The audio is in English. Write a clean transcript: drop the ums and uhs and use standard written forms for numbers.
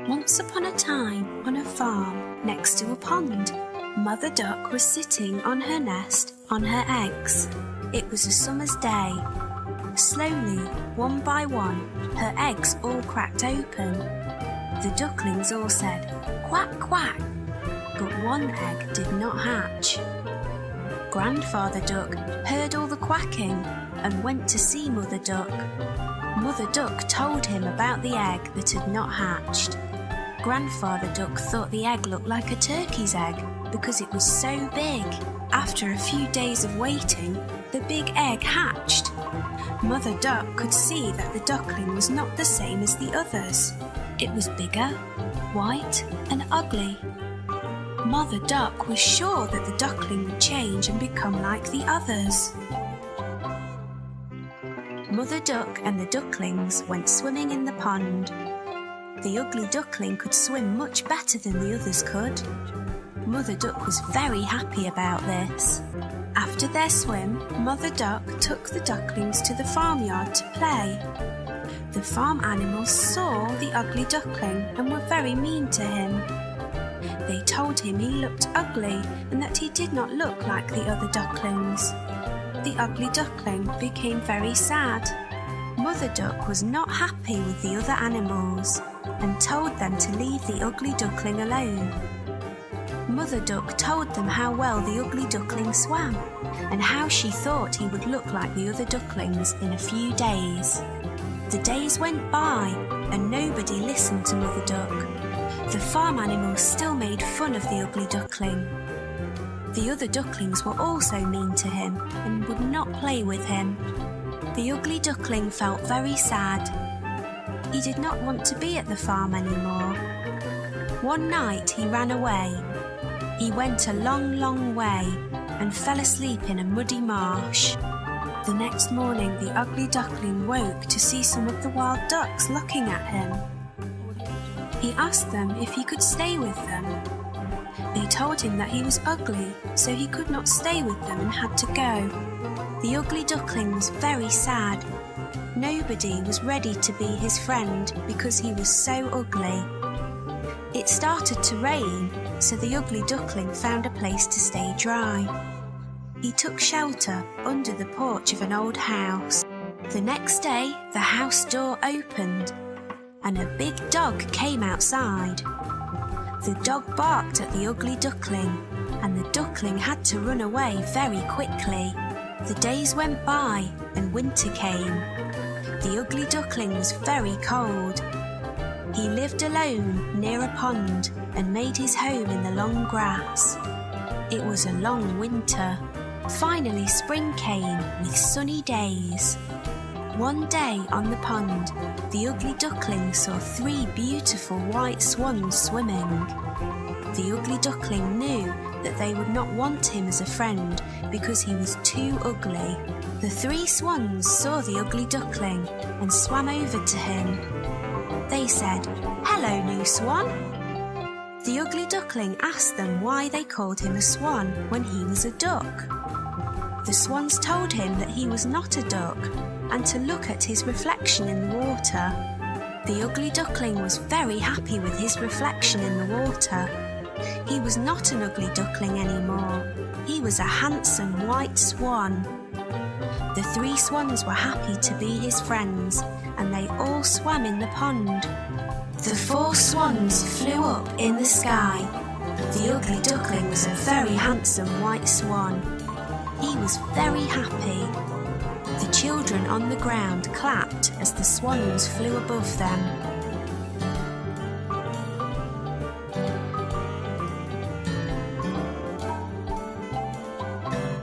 Once upon a time, on a farm next to a pond, Mother Duck was sitting on her nest on her eggs. It was a summer's day. Slowly, one by one, her eggs all cracked open. The ducklings all said, "Quack, quack," but one egg did not hatch. Grandfather Duck heard all the quacking and went to see Mother Duck. Mother Duck told him about the egg that had not hatched. Grandfather Duck thought the egg looked like a turkey's egg because it was so big. After a few days of waiting, the big egg hatched. Mother Duck could see that the duckling was not the same as the others. It was bigger, white, and ugly. Mother Duck was sure that the duckling would change and become like the others. Mother Duck and the ducklings went swimming in the pond. The ugly duckling could swim much better than the others could. Mother Duck was very happy about this. After their swim, Mother Duck took the ducklings to the farmyard to play. The farm animals saw the ugly duckling and were very mean to him. They told him he looked ugly and that he did not look like the other ducklings. The ugly duckling became very sad. Mother Duck was not happy with the other animals and told them to leave the ugly duckling alone. Mother Duck told them how well the ugly duckling swam and how she thought he would look like the other ducklings in a few days. The days went by and nobody listened to Mother Duck. The farm animals still made fun of the ugly duckling. The other ducklings were also mean to him and would not play with him. The ugly duckling felt very sad. He did not want to be at the farm anymore. One night he ran away. He went a long, long way and fell asleep in a muddy marsh. The next morning the ugly duckling woke to see some of the wild ducks looking at him. He asked them if he could stay with them. They told him that he was ugly, so he could not stay with them and had to go. The ugly duckling was very sad. Nobody was ready to be his friend because he was so ugly. It started to rain, so the ugly duckling found a place to stay dry. He took shelter under the porch of an old house. The next day, the house door opened and a big dog came outside. The dog barked at the ugly duckling and the duckling had to run away very quickly. The days went by and winter came. The ugly duckling was very cold. He lived alone near a pond and made his home in the long grass. It was a long winter. Finally spring came with sunny days. One day on the pond, the ugly duckling saw 3 beautiful white swans swimming. The ugly duckling knew that they would not want him as a friend because he was too ugly. The 3 swans saw the ugly duckling and swam over to him. They said, "Hello, new swan." The ugly duckling asked them why they called him a swan when he was a duck. The swans told him that he was not a duck and to look at his reflection in the water. The ugly duckling was very happy with his reflection in the water. He was not an ugly duckling anymore. He was a handsome white swan. The 3 swans were happy to be his friends and they all swam in the pond. The 4 swans flew up in the sky. The ugly duckling was a very handsome white swan. He was very happy. The children on the ground clapped as the swans flew above them.